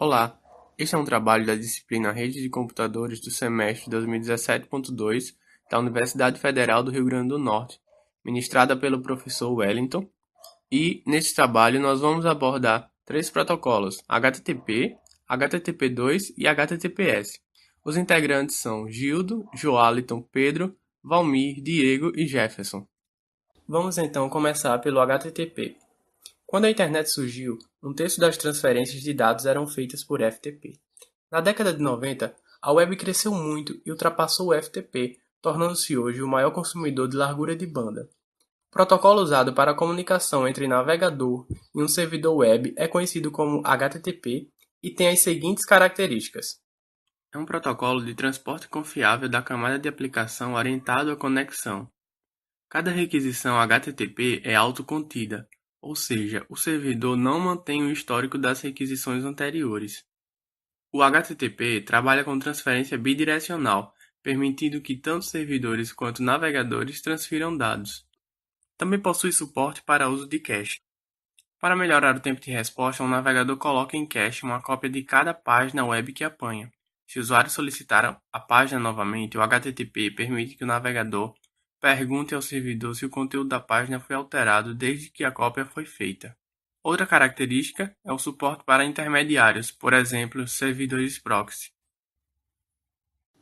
Olá, este é um trabalho da disciplina Rede de Computadores do semestre 2017.2 da Universidade Federal do Rio Grande do Norte, ministrada pelo professor Wellington, e neste trabalho nós vamos abordar três protocolos: HTTP, HTTP2 e HTTPS. Os integrantes são Gildo, Joaliton, Pedro, Valmir, Diego e Jefferson. Vamos então começar pelo HTTP. Quando a internet surgiu, um terço das transferências de dados eram feitas por FTP. Na década de 90, a web cresceu muito e ultrapassou o FTP, tornando-se hoje o maior consumidor de largura de banda. O protocolo usado para a comunicação entre navegador e um servidor web é conhecido como HTTP e tem as seguintes características. É um protocolo de transporte confiável da camada de aplicação orientado à conexão. Cada requisição HTTP é autocontida, ou seja, o servidor não mantém o histórico das requisições anteriores. O HTTP trabalha com transferência bidirecional, permitindo que tanto servidores quanto navegadores transfiram dados. Também possui suporte para uso de cache. Para melhorar o tempo de resposta, um navegador coloca em cache uma cópia de cada página web que apanha. Se o usuário solicitar a página novamente, o HTTP permite que o navegador pergunte ao servidor se o conteúdo da página foi alterado desde que a cópia foi feita. Outra característica é o suporte para intermediários, por exemplo, servidores proxy.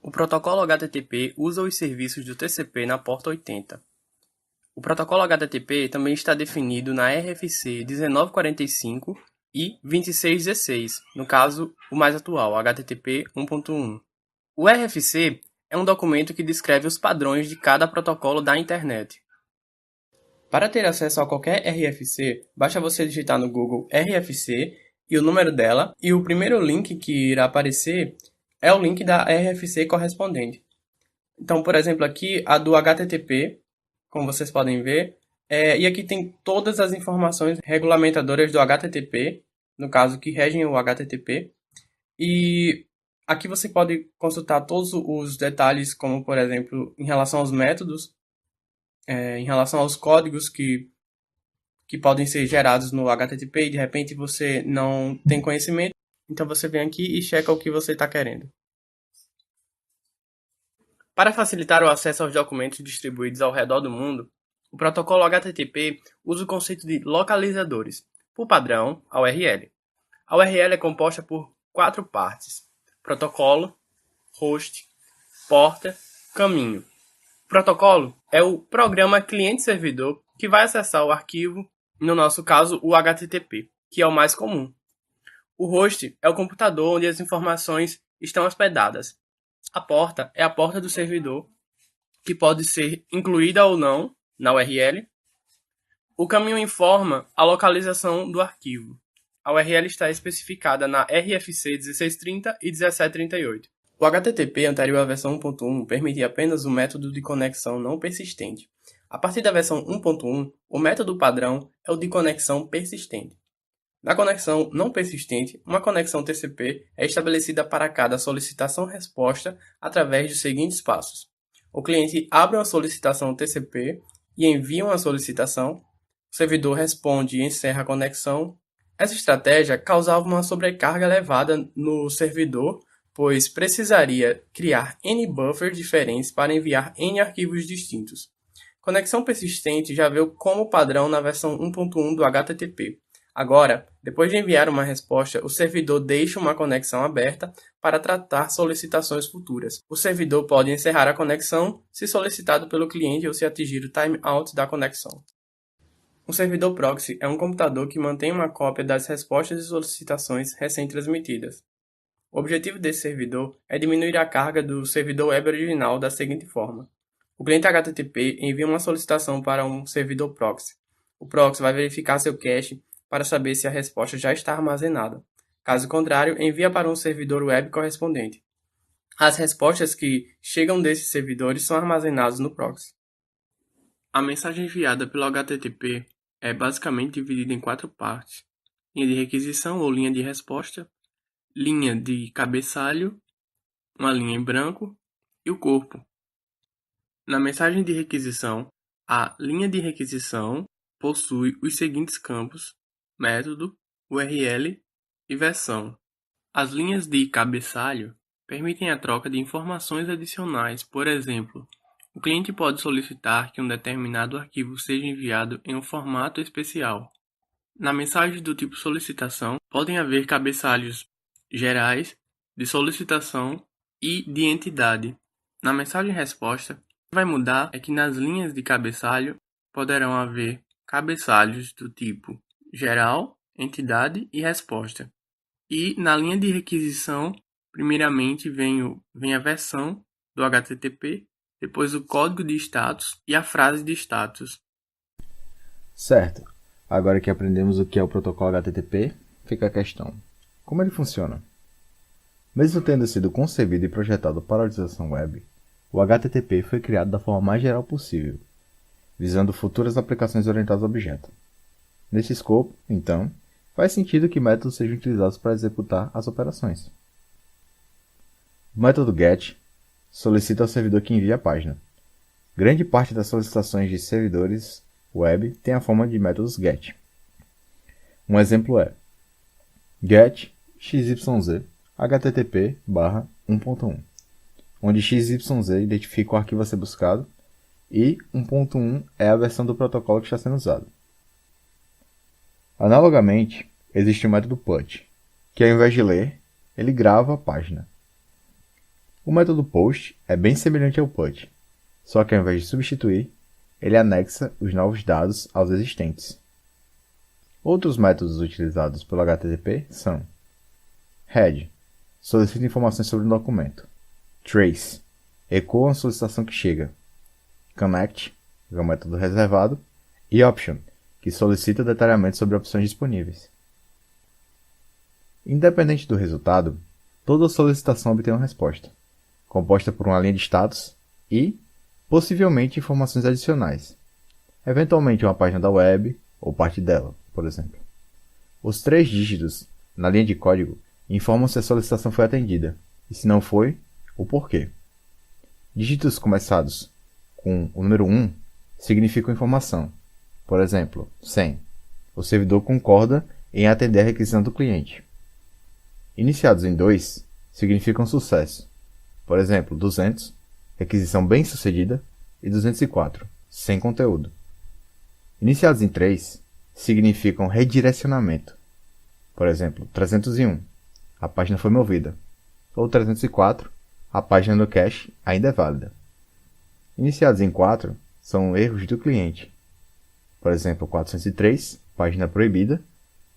O protocolo HTTP usa os serviços do TCP na porta 80. O protocolo HTTP também está definido na RFC 1945 e 2616, no caso, o mais atual, HTTP 1.1. O RFC é um documento que descreve os padrões de cada protocolo da internet. Para ter acesso a qualquer RFC, basta você digitar no Google RFC e o número dela, e o primeiro link que irá aparecer é o link da RFC correspondente. Então, por exemplo, aqui a do HTTP, como vocês podem ver, e aqui tem todas as informações regulamentadoras do HTTP, no caso que regem o HTTP, e aqui você pode consultar todos os detalhes, como por exemplo, em relação aos métodos, em relação aos códigos que podem ser gerados no HTTP e de repente você não tem conhecimento, então você vem aqui e checa o que você está querendo. Para facilitar o acesso aos documentos distribuídos ao redor do mundo, o protocolo HTTP usa o conceito de localizadores, por padrão, a URL. A URL é composta por 4 partes: protocolo, host, porta, caminho. O protocolo é o programa cliente-servidor que vai acessar o arquivo, no nosso caso o HTTP, que é o mais comum. O host é o computador onde as informações estão hospedadas. A porta é a porta do servidor, que pode ser incluída ou não na URL. O caminho informa a localização do arquivo. A URL está especificada na RFC 1630 e 1738. O HTTP anterior à versão 1.1 permitia apenas o método de conexão não persistente. A partir da versão 1.1, o método padrão é o de conexão persistente. Na conexão não persistente, uma conexão TCP é estabelecida para cada solicitação-resposta através dos seguintes passos. O cliente abre uma solicitação TCP e envia uma solicitação. O servidor responde e encerra a conexão. Essa estratégia causava uma sobrecarga elevada no servidor, pois precisaria criar N buffers diferentes para enviar N arquivos distintos. Conexão persistente já veio como padrão na versão 1.1 do HTTP. Agora, depois de enviar uma resposta, o servidor deixa uma conexão aberta para tratar solicitações futuras. O servidor pode encerrar a conexão se solicitado pelo cliente ou se atingir o timeout da conexão. Um servidor proxy é um computador que mantém uma cópia das respostas e solicitações recém-transmitidas. O objetivo desse servidor é diminuir a carga do servidor web original da seguinte forma. O cliente HTTP envia uma solicitação para um servidor proxy. O proxy vai verificar seu cache para saber se a resposta já está armazenada. Caso contrário, envia para um servidor web correspondente. As respostas que chegam desses servidores são armazenadas no proxy. A mensagem enviada pelo HTTP é basicamente dividida em 4 partes: linha de requisição ou linha de resposta, linha de cabeçalho, uma linha em branco e o corpo. Na mensagem de requisição, a linha de requisição possui os seguintes campos: método, URL e versão. As linhas de cabeçalho permitem a troca de informações adicionais. Por exemplo, o cliente pode solicitar que um determinado arquivo seja enviado em um formato especial. Na mensagem do tipo solicitação, podem haver cabeçalhos gerais, de solicitação e de entidade. Na mensagem resposta, o que vai mudar é que nas linhas de cabeçalho poderão haver cabeçalhos do tipo geral, entidade e resposta. E na linha de requisição, primeiramente vem a versão do HTTP, depois o código de status e a frase de status. Certo. Agora que aprendemos o que é o protocolo HTTP, fica a questão: como ele funciona? Mesmo tendo sido concebido e projetado para a utilização web, o HTTP foi criado da forma mais geral possível, visando futuras aplicações orientadas a objeto. Nesse escopo, então, faz sentido que métodos sejam utilizados para executar as operações. O método GET solicita ao servidor que envie a página. Grande parte das solicitações de servidores web tem a forma de métodos GET. Um exemplo é GET XYZ HTTP/1.1, onde XYZ identifica o arquivo a ser buscado e 1.1 é a versão do protocolo que está sendo usado. Analogamente, existe o método PUT, que ao invés de ler, ele grava a página. O método POST é bem semelhante ao PUT, só que ao invés de substituir, ele anexa os novos dados aos existentes. Outros métodos utilizados pelo HTTP são Head, solicita informações sobre um documento. Trace, ecoa uma solicitação que chega. Connect, que é o método reservado. E Option, que solicita detalhamento sobre opções disponíveis. Independente do resultado, toda solicitação obtém uma resposta, composta por uma linha de status e, possivelmente, informações adicionais. Eventualmente uma página da web, ou parte dela, por exemplo. Os 3 dígitos na linha de código informam se a solicitação foi atendida, e se não foi, o porquê. Dígitos começados com o número 1 significam informação. Por exemplo, 100. O servidor concorda em atender a requisição do cliente. Iniciados em 2 significam sucesso. Por exemplo, 200, requisição bem sucedida, e 204, sem conteúdo. Iniciados em 3 significam redirecionamento. Por exemplo, 301, a página foi movida. Ou 304, a página no cache ainda é válida. Iniciados em 4 são erros do cliente. Por exemplo, 403, página proibida,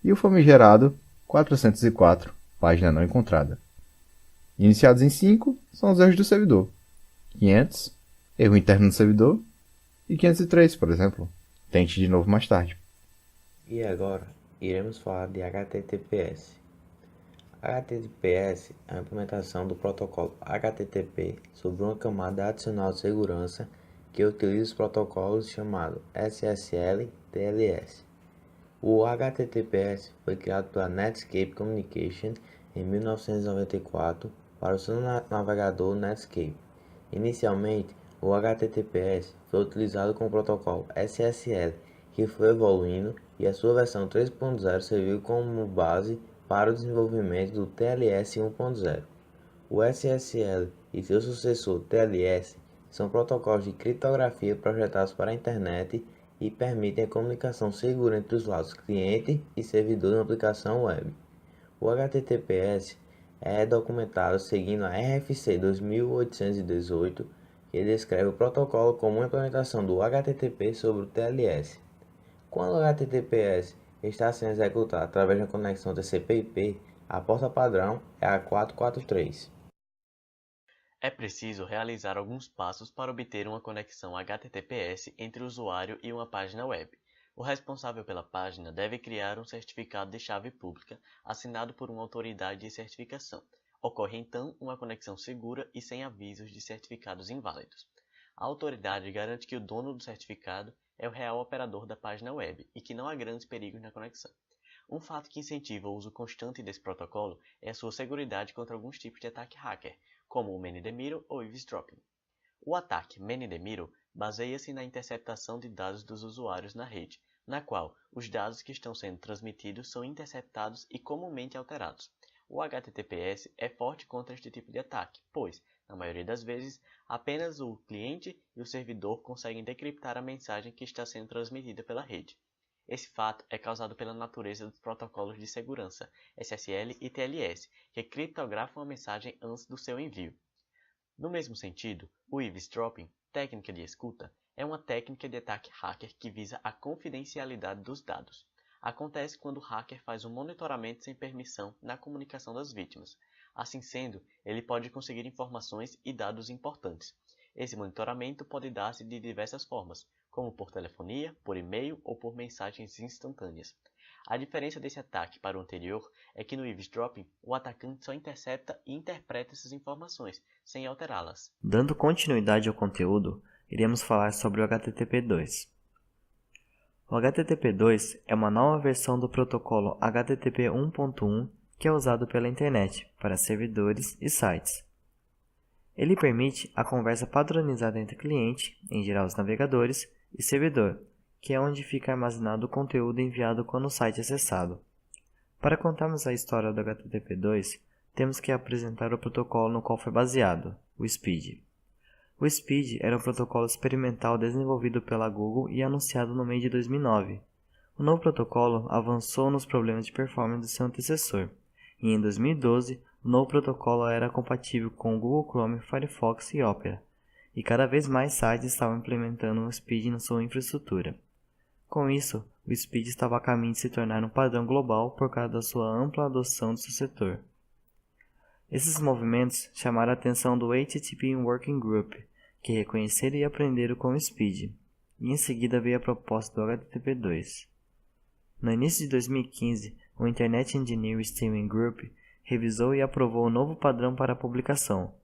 e o famigerado 404, página não encontrada. Iniciados em 5 são os erros do servidor. 500, erro interno do servidor, e 503, por exemplo. Tente de novo mais tarde. E agora, iremos falar de HTTPS. HTTPS é a implementação do protocolo HTTP sobre uma camada adicional de segurança que utiliza os protocolos chamados SSL e TLS. O HTTPS foi criado pela Netscape Communications em 1994 para o seu navegador Netscape. Inicialmente, o HTTPS foi utilizado com o protocolo SSL, que foi evoluindo, e a sua versão 3.0 serviu como base para o desenvolvimento do TLS 1.0. O SSL e seu sucessor TLS são protocolos de criptografia projetados para a internet e permitem a comunicação segura entre os lados cliente e servidor de uma aplicação web. O HTTPS é documentado seguindo a RFC 2818, que descreve o protocolo como uma implementação do HTTP sobre o TLS. Quando o HTTPS está sendo executado através de uma conexão TCP/IP, a porta padrão é a 443. É preciso realizar alguns passos para obter uma conexão HTTPS entre o usuário e uma página web. O responsável pela página deve criar um certificado de chave pública assinado por uma autoridade de certificação. Ocorre então uma conexão segura e sem avisos de certificados inválidos. A autoridade garante que o dono do certificado é o real operador da página web e que não há grandes perigos na conexão. Um fato que incentiva o uso constante desse protocolo é a sua seguridade contra alguns tipos de ataque hacker, como o Man-in-the-Middle ou eavesdropping. O ataque Man-in-the-Middle baseia-se na interceptação de dados dos usuários na rede, na qual os dados que estão sendo transmitidos são interceptados e comumente alterados. O HTTPS é forte contra este tipo de ataque, pois, na maioria das vezes, apenas o cliente e o servidor conseguem decriptar a mensagem que está sendo transmitida pela rede. Esse fato é causado pela natureza dos protocolos de segurança SSL e TLS, que criptografam a mensagem antes do seu envio. No mesmo sentido, o eavesdropping, técnica de escuta, é uma técnica de ataque hacker que visa a confidencialidade dos dados. Acontece quando o hacker faz um monitoramento sem permissão na comunicação das vítimas. Assim sendo, ele pode conseguir informações e dados importantes. Esse monitoramento pode dar-se de diversas formas, como por telefonia, por e-mail ou por mensagens instantâneas. A diferença desse ataque para o anterior é que no eavesdropping, o atacante só intercepta e interpreta essas informações, sem alterá-las. Dando continuidade ao conteúdo, iremos falar sobre o HTTP2. O HTTP2 é uma nova versão do protocolo HTTP 1.1 que é usado pela internet para servidores e sites. Ele permite a conversa padronizada entre cliente, em geral os navegadores, e servidor, que é onde fica armazenado o conteúdo enviado quando o site é acessado. Para contarmos a história do HTTP2, temos que apresentar o protocolo no qual foi baseado, o SPID. O SPID era um protocolo experimental desenvolvido pela Google e anunciado no mês de 2009. O novo protocolo avançou nos problemas de performance do seu antecessor, e em 2012 o novo protocolo era compatível com o Google Chrome, Firefox e Opera, e cada vez mais sites estavam implementando o SPID na sua infraestrutura. Com isso, o SPID estava a caminho de se tornar um padrão global por causa da sua ampla adoção do seu setor. Esses movimentos chamaram a atenção do HTTP Working Group, que reconheceram e aprenderam com o SPID, e em seguida veio a proposta do HTTP2. No início de 2015, o Internet Engineering Steering Group revisou e aprovou o novo padrão para a publicação.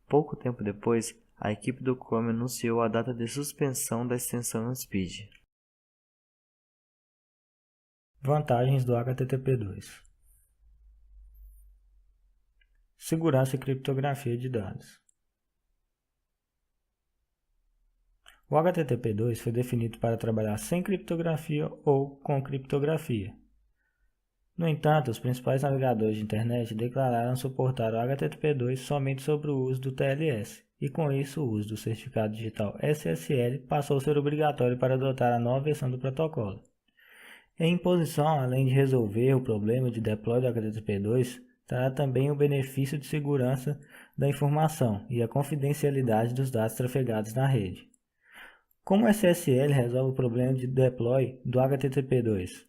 Pouco tempo depois, a equipe do Chrome anunciou a data de suspensão da extensão SPID. Vantagens do HTTP2: segurança e criptografia de dados. O HTTP2 foi definido para trabalhar sem criptografia ou com criptografia. No entanto, os principais navegadores de internet declararam suportar o HTTP2 somente sobre o uso do TLS, e com isso o uso do certificado digital SSL passou a ser obrigatório para adotar a nova versão do protocolo. A imposição, além de resolver o problema de deploy do HTTP2, trará também o benefício de segurança da informação e a confidencialidade dos dados trafegados na rede. Como o SSL resolve o problema de deploy do HTTP2?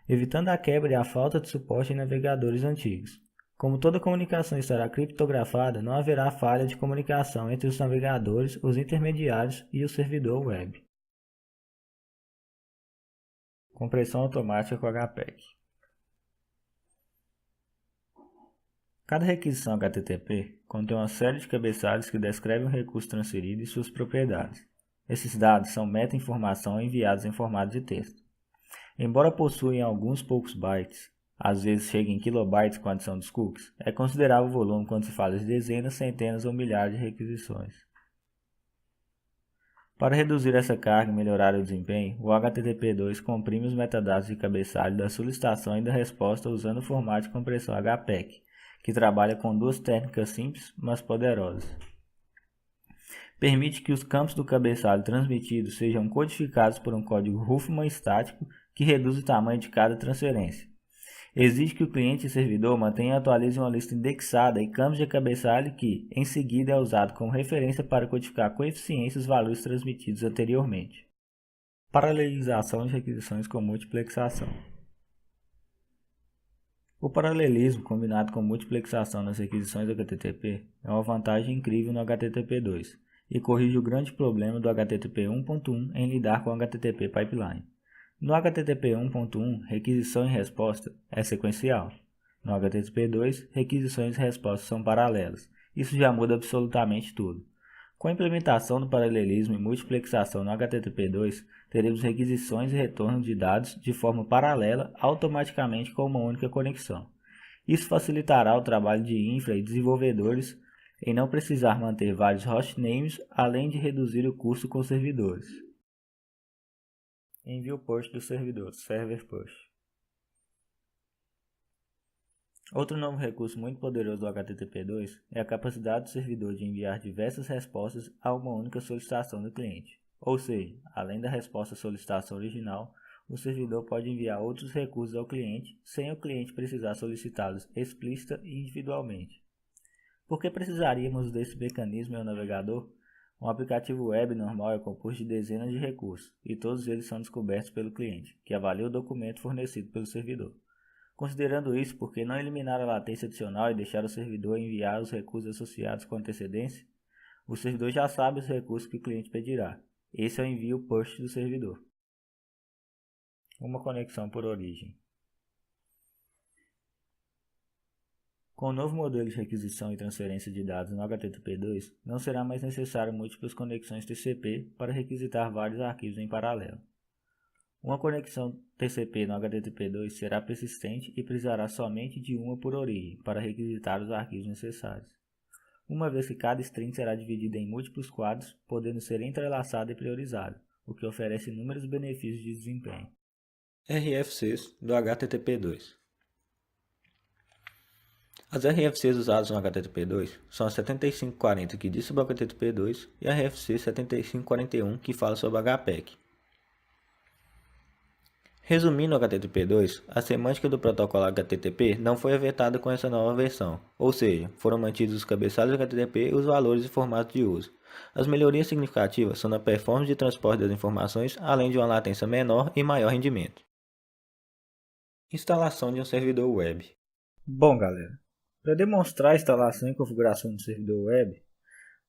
Evitando a quebra e a falta de suporte em navegadores antigos. Como toda comunicação estará criptografada, não haverá falha de comunicação entre os navegadores, os intermediários e o servidor web. Compressão automática com HPEG. Cada requisição HTTP contém uma série de cabeçalhos que descrevem o recurso transferido e suas propriedades. Esses dados são meta-informação enviados em formato de texto. Embora possuem alguns poucos bytes, às vezes chega em kilobytes com a adição dos cookies, é considerável o volume quando se fala de dezenas, centenas ou milhares de requisições. Para reduzir essa carga e melhorar o desempenho, o HTTP2 comprime os metadados de cabeçalho da solicitação e da resposta usando o formato de compressão HPEG, que trabalha com duas técnicas simples, mas poderosas. Permite que os campos do cabeçalho transmitido sejam codificados por um código Huffman estático que reduz o tamanho de cada transferência. Exige que o cliente e servidor mantenham e atualizem uma lista indexada e campos de cabeçalho que, em seguida, é usado como referência para codificar com eficiência os valores transmitidos anteriormente. Paralelização de requisições com multiplexação. O paralelismo combinado com multiplexação nas requisições HTTP é uma vantagem incrível no HTTP2 e corrige o grande problema do HTTP 1.1 em lidar com o HTTP Pipeline. No HTTP 1.1, requisição e resposta é sequencial. No HTTP2, requisições e respostas são paralelas. Isso já muda absolutamente tudo. Com a implementação do paralelismo e multiplexação no HTTP2, teremos requisições e retorno de dados de forma paralela automaticamente com uma única conexão. Isso facilitará o trabalho de infra e desenvolvedores em não precisar manter vários hostnames, além de reduzir o custo com servidores. Envio push do servidor, server push. Outro novo recurso muito poderoso do HTTP2 é a capacidade do servidor de enviar diversas respostas a uma única solicitação do cliente. Ou seja, além da resposta à solicitação original, o servidor pode enviar outros recursos ao cliente sem o cliente precisar solicitá-los explícita e individualmente. Por que precisaríamos desse mecanismo em um navegador? Um aplicativo web normal é composto de dezenas de recursos, e todos eles são descobertos pelo cliente, que avalia o documento fornecido pelo servidor. Considerando isso, por que não eliminar a latência adicional e deixar o servidor enviar os recursos associados com antecedência? O servidor já sabe os recursos que o cliente pedirá. Esse é o envio push do servidor. Uma conexão por origem. Com o novo modelo de requisição e transferência de dados no HTTP2, não será mais necessário múltiplas conexões TCP para requisitar vários arquivos em paralelo. Uma conexão TCP no HTTP2 será persistente e precisará somente de uma por origem para requisitar os arquivos necessários, uma vez que cada string será dividida em múltiplos quadros, podendo ser entrelaçado e priorizado, o que oferece inúmeros benefícios de desempenho. RFCs do HTTP2. As RFCs usadas no HTTP2 são a 7540 que diz sobre o HTTP2 e a RFC 7541 que fala sobre o HPEC. Resumindo o HTTP2, a semântica do protocolo HTTP não foi afetada com essa nova versão, ou seja, foram mantidos os cabeçalhos do HTTP e os valores e formatos de uso. As melhorias significativas são na performance de transporte das informações, além de uma latência menor e maior rendimento. Instalação de um servidor web. Bom, galera, para demonstrar a instalação e configuração do servidor web,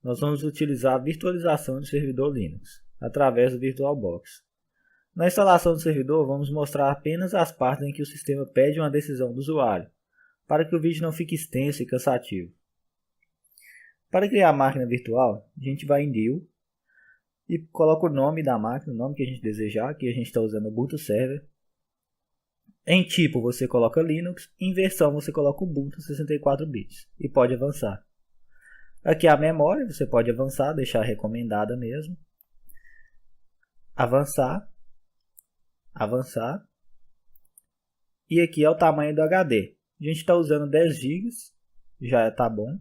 nós vamos utilizar a virtualização do servidor Linux, através do VirtualBox. Na instalação do servidor, vamos mostrar apenas as partes em que o sistema pede uma decisão do usuário, para que o vídeo não fique extenso e cansativo. Para criar a máquina virtual, a gente vai em New e coloca o nome da máquina, o nome que a gente desejar, aqui a gente está usando o Ubuntu Server. Em tipo você coloca Linux, em versão você coloca Ubuntu 64 bits e pode avançar. Aqui a memória, você pode avançar, deixar recomendada mesmo. Avançar. Avançar. E aqui é o tamanho do HD. A gente está usando 10 GB, já está bom.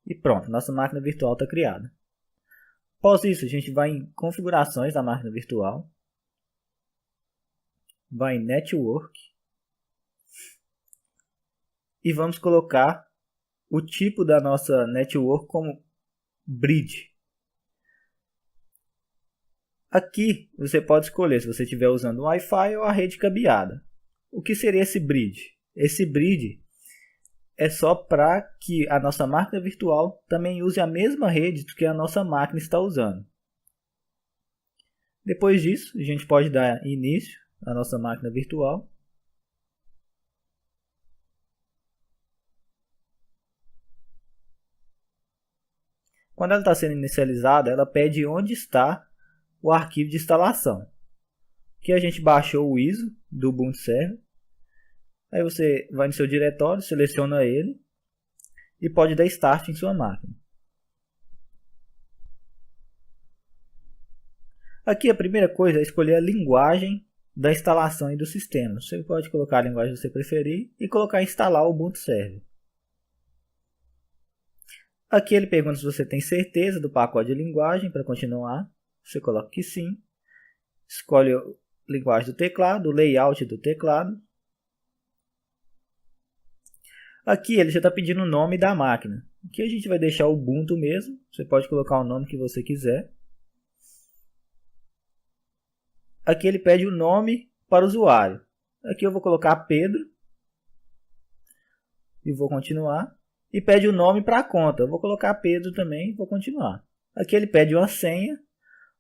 E pronto, nossa máquina virtual está criada. Após isso, a gente vai em configurações da máquina virtual. Vai em Network. E vamos colocar o tipo da nossa network como Bridge. Aqui você pode escolher se você estiver usando o Wi-Fi ou a rede cabeada. O que seria esse bridge? Esse bridge é só para que a nossa máquina virtual também use a mesma rede que a nossa máquina está usando. Depois disso, a gente pode dar início à nossa máquina virtual. Quando ela está sendo inicializada, ela pede onde está o arquivo de instalação. Aqui a gente baixou o ISO do Ubuntu Server. Aí você vai no seu diretório, seleciona ele e pode dar Start em sua máquina. Aqui a primeira coisa é escolher a linguagem da instalação e do sistema. Você pode colocar a linguagem que você preferir e colocar instalar o Ubuntu Server. Aqui ele pergunta se você tem certeza do pacote de linguagem para continuar. Você coloca que sim. Escolhe a linguagem do teclado, o layout do teclado. Aqui ele já está pedindo o nome da máquina. Aqui a gente vai deixar o Ubuntu mesmo. Você pode colocar o nome que você quiser. Aqui ele pede o nome para o usuário. Aqui eu vou colocar Pedro. E vou continuar. E pede o nome para a conta. Eu vou colocar Pedro também e vou continuar. Aqui ele pede uma senha.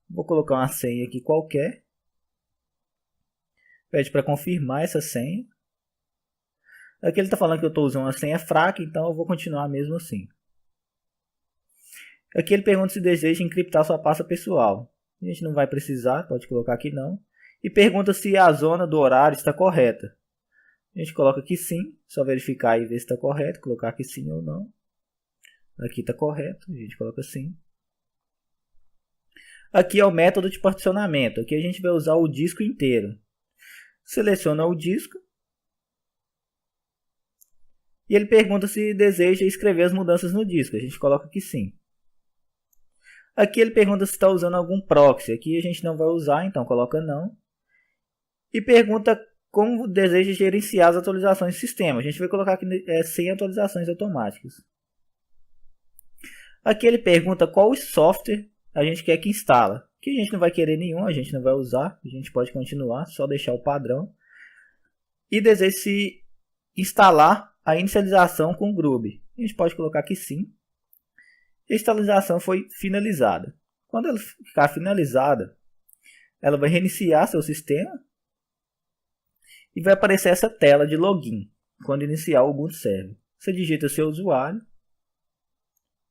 Vou colocar uma senha aqui qualquer. Pede para confirmar essa senha. Aqui ele está falando que eu estou usando uma senha fraca, então eu vou continuar mesmo assim. Aqui ele pergunta se deseja encriptar sua pasta pessoal. A gente não vai precisar, pode colocar aqui não. E pergunta se a zona do horário está correta. A gente coloca aqui sim, só verificar e ver se está correto, colocar aqui sim ou não. Aqui está correto, a gente coloca sim. Aqui é o método de particionamento. Aqui a gente vai usar o disco inteiro. Seleciona o disco. E ele pergunta se deseja escrever as mudanças no disco. A gente coloca que sim. Aqui ele pergunta se está usando algum proxy. Aqui a gente não vai usar, então coloca não. E pergunta como deseja gerenciar as atualizações do sistema. A gente vai colocar aqui sem atualizações automáticas. Aqui ele pergunta qual software a gente quer que instala. Aqui a gente não vai querer nenhum, a gente não vai usar. A gente pode continuar, só deixar o padrão. E deseja se instalar a inicialização com o Groove. A gente pode colocar que sim. A instalação foi finalizada. Quando ela ficar finalizada, ela vai reiniciar seu sistema e vai aparecer essa tela de login quando iniciar o Ubuntu Server. Você digita seu usuário,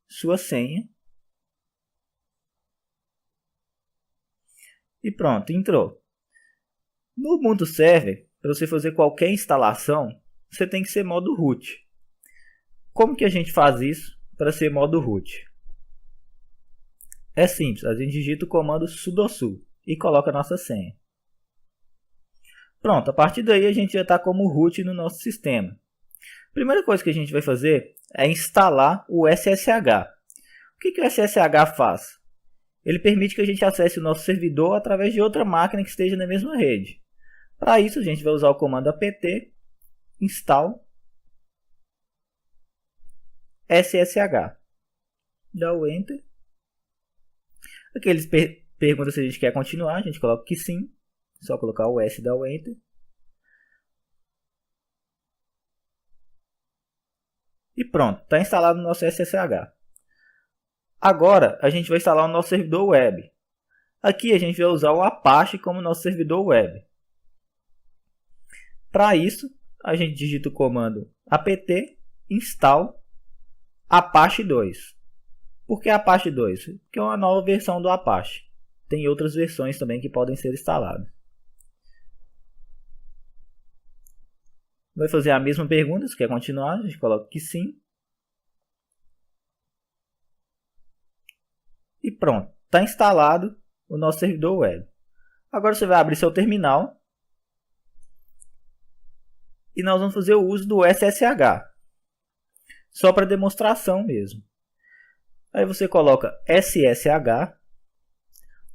sua senha e pronto, entrou. No Ubuntu Server, para você fazer qualquer instalação, você tem que ser modo root. Como que a gente faz isso para ser modo root? É simples, a gente digita o comando sudosu e coloca a nossa senha. Pronto, a partir daí a gente já está como root no nosso sistema. A primeira coisa que a gente vai fazer é instalar o SSH. O que o SSH faz? Ele permite que a gente acesse o nosso servidor através de outra máquina que esteja na mesma rede. Para isso a gente vai usar o comando apt install SSH. Dá o Enter. Aqui eles perguntam se a gente quer continuar. A gente coloca que sim. Só colocar o S e dar o Enter. E pronto. Está instalado o nosso SSH. Agora a gente vai instalar o nosso servidor web. Aqui a gente vai usar o Apache como nosso servidor web. Para isso, a gente digita o comando apt install Apache 2. Por que Apache 2? Porque é uma nova versão do Apache. Tem outras versões também que podem ser instaladas. Vai fazer a mesma pergunta, se quer continuar, a gente coloca que sim. E pronto, está instalado o nosso servidor web. Agora você vai abrir seu terminal. E nós vamos fazer o uso do SSH. Só para demonstração mesmo. Aí você coloca SSH,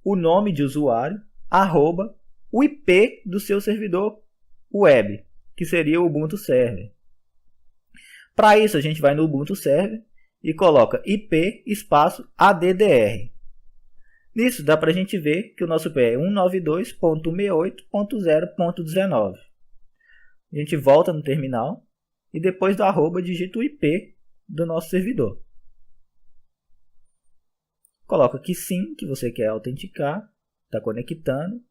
o nome de usuário, arroba, o IP do seu servidor web, que seria o Ubuntu Server. Para isso a gente vai no Ubuntu Server e coloca IP espaço ADDR. Nisso dá para a gente ver que o nosso IP é 192.168.0.19. A gente volta no terminal e depois do arroba digita o IP do nosso servidor. Coloca que sim, que você quer autenticar, está conectando.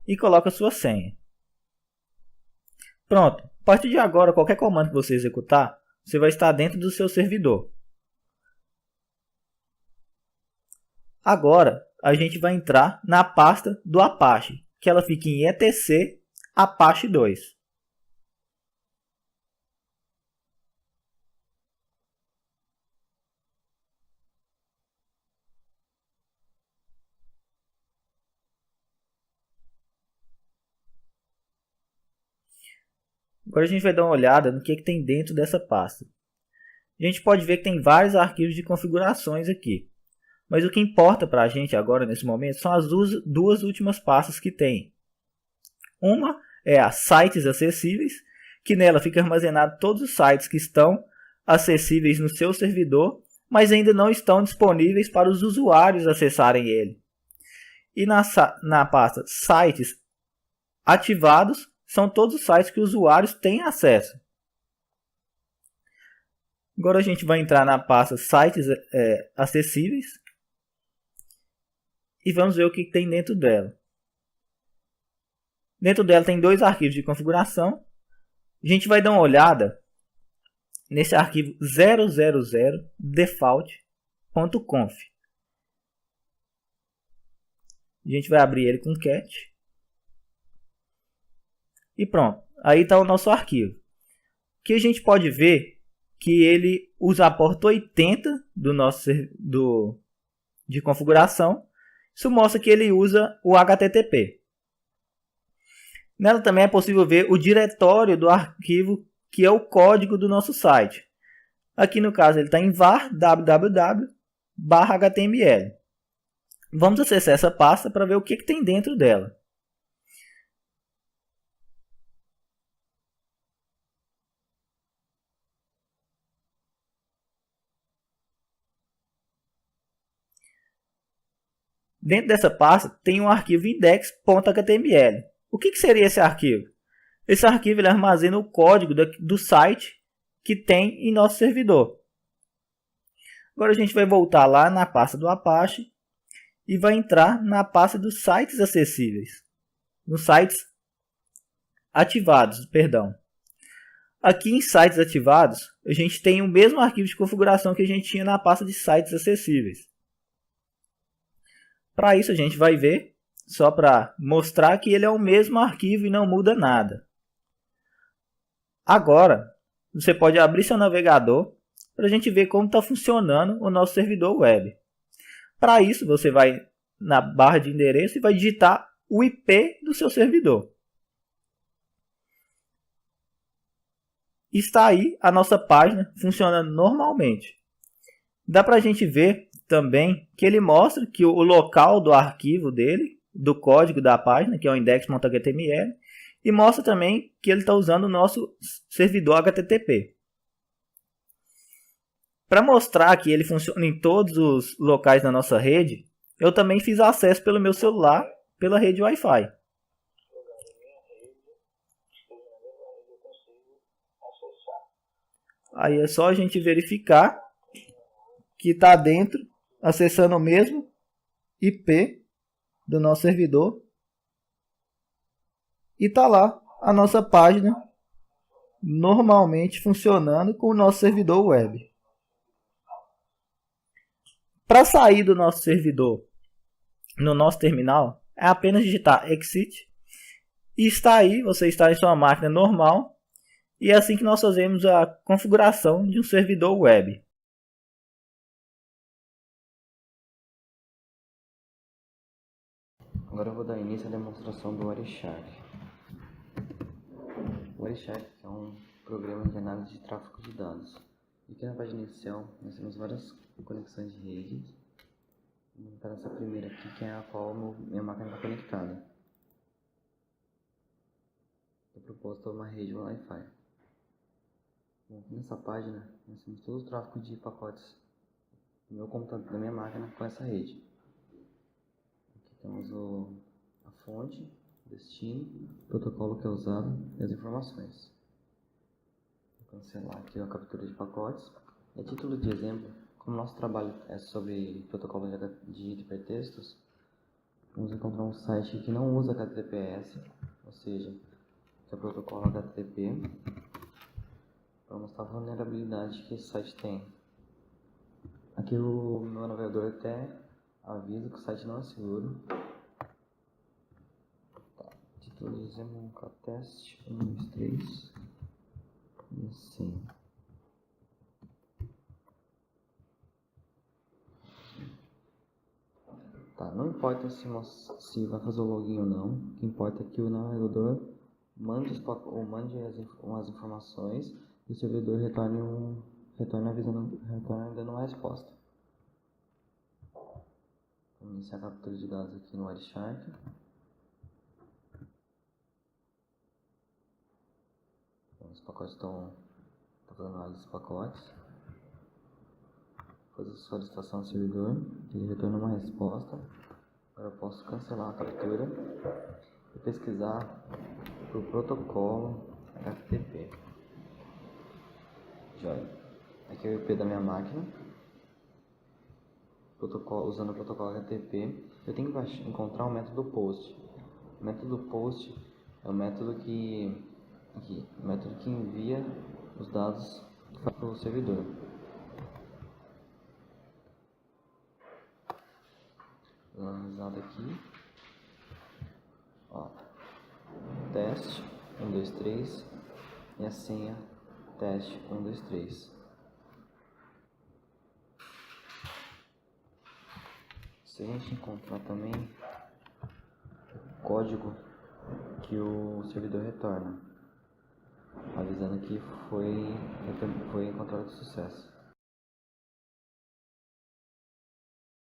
E coloca a sua senha. Pronto, a partir de agora qualquer comando que você executar, você vai estar dentro do seu servidor. Agora a gente vai entrar na pasta do Apache, que ela fica em etc Apache 2. Agora a gente vai dar uma olhada no que tem dentro dessa pasta. A gente pode ver que tem vários arquivos de configurações aqui. Mas o que importa para a gente agora, nesse momento, são as duas últimas pastas que tem. Uma é a sites acessíveis, que nela fica armazenado todos os sites que estão acessíveis no seu servidor, mas ainda não estão disponíveis para os usuários acessarem ele. E na pasta sites ativados, são todos os sites que os usuários têm acesso. Agora a gente vai entrar na pasta sites acessíveis e vamos ver o que tem dentro dela. Dentro dela tem dois arquivos de configuração. A gente vai dar uma olhada nesse arquivo 000default.conf. A gente vai abrir ele com cat. E pronto, aí está o nosso arquivo. Que a gente pode ver que ele usa a porta 80 de configuração. Isso mostra que ele usa o HTTP. Nela também é possível ver o diretório do arquivo que é o código do nosso site. Aqui no caso ele está em var www/html. Vamos acessar essa pasta para ver o que tem dentro dela. Dentro dessa pasta tem um arquivo index.html. O que seria esse arquivo? Esse arquivo ele armazena o código do site que tem em nosso servidor. Agora a gente vai voltar lá na pasta do Apache e vai entrar na pasta dos sites acessíveis. Nos sites ativados, perdão. Aqui em sites ativados, a gente tem o mesmo arquivo de configuração que a gente tinha na pasta de sites acessíveis. Para isso a gente vai ver, só para mostrar que ele é o mesmo arquivo e não muda nada. Agora, você pode abrir seu navegador para a gente ver como está funcionando o nosso servidor web. Para isso, você vai na barra de endereço e vai digitar o IP do seu servidor. Está aí a nossa página funcionando normalmente. Dá para a gente ver também que ele mostra que o local do arquivo dele, do código da página, que é o index.html, e mostra também que ele está usando o nosso servidor HTTP. Para mostrar que ele funciona em todos os locais da nossa rede, eu também fiz acesso pelo meu celular, pela rede Wi-Fi. Aí é só a gente verificar que está dentro, acessando o mesmo IP do nosso servidor. E está lá a nossa página normalmente funcionando com o nosso servidor web. Para sair do nosso servidor no nosso terminal, é apenas digitar exit e está aí, você está em sua máquina normal, e é assim que nós fazemos a configuração de um servidor web. Agora eu vou dar início à demonstração do Wireshark. O Wireshark é um programa de análise de tráfego de dados. Aqui na página inicial nós temos várias conexões de redes. Para essa primeira aqui, que é a qual minha máquina está conectada. É proposta uma rede Wi-Fi. Bom, nessa página nós temos todo o tráfego de pacotes do meu computador, da minha máquina com essa rede. Aqui temos a fonte, o destino, o protocolo que é usado e as informações. Vou cancelar aqui a captura de pacotes. A título de exemplo, como nosso trabalho é sobre protocolo de hipertextos, vamos encontrar um site que não usa HTTPS, ou seja, que é o protocolo HTTP, para mostrar a vulnerabilidade que esse site tem. Aqui o meu navegador até avisa que o site não é seguro. Tá. Título de exemplo, teste 1, 2, 3 e assim. Tá, não importa se vai fazer o login ou não, o que importa é que o navegador mande umas informações e o servidor retorne dando uma resposta. Vamos iniciar a captura de dados aqui no Wireshark. Os pacotes estão fazendo análise dos pacotes. Fazer a solicitação ao servidor, ele retorna uma resposta. Agora eu posso cancelar a captura e pesquisar por protocolo HTTP. Joia. Aqui é o IP da minha máquina. Usando o protocolo HTTP, eu tenho que encontrar o método POST. O método POST é o método que envia os dados para o servidor. Analisado aqui, ó, teste 1, 2, 3 e a senha teste 1, 2, 3. Se a gente encontrar também o código que o servidor retorna, avisando que foi encontrado com sucesso.